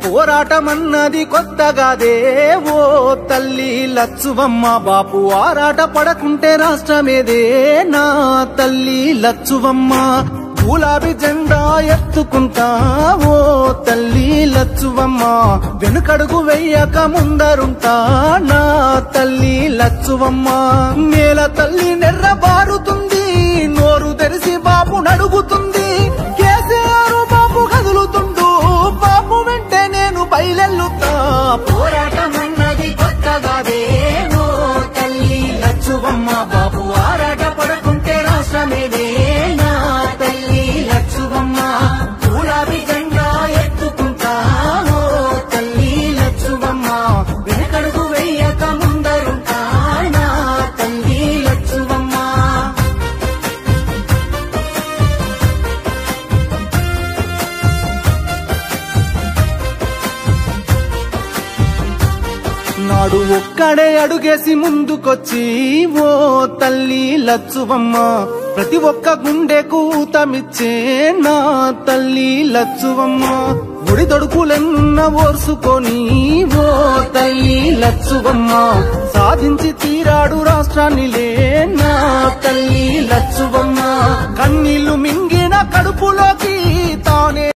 పోరాటమన్నది కొత్తగాదే ఓ తల్లి లచ్చువమ్మ బాపు ఆరాట పడకుంటే రాష్ట్రమేదే నా తల్లి లచ్చువమ్మ గులాబీ జెండా ఎత్తుకుంటా ఓ తల్లి లచ్చువమ్మ వెనుకడుగు వెయ్యక ముందరుంటా నా తల్లి లచ్చువమ్మ నేల తల్లి నెర్రబారుతుంది నోరు తెరిసి బాపు నడుగుతుంది కేసీఆర్ బాపు కదులుతుండు బాపు వెంటే నేను బయలెల్లుతా పోరాటమన్నది కొత్తగాదే ఓ తల్లి లచ్చువమ్మ బాపు ఆరాట పడకుంటే రాష్ట్రమేదే నా తల్లి లచ్చువమ్మ గులాబీ జెండా ఎత్తుకుంటా ఓ తల్లి లచ్చువమ్మ వెనకడుగు వెయ్యక ముందరుంటా నా తల్లి లచ్చువమ్మ నాడు ఒక్కడే అడుగేసి ముందుకొచ్చి ఓ తల్లి లచ్చువమ్మ ప్రతి ఒక్క గుండెకు ఊతమిచ్చే నా తల్లి లచ్చువమ్మ ఒడిదొడుకులెన్న ఓర్సుకొని ఓ తల్లి లచ్చువమ్మ సాధించి తీరాడు రాష్ట్రాన్నిలే నా తల్లి లచ్చువమ్మ కన్నీళ్లు మింగిన కడుపులోకి తానే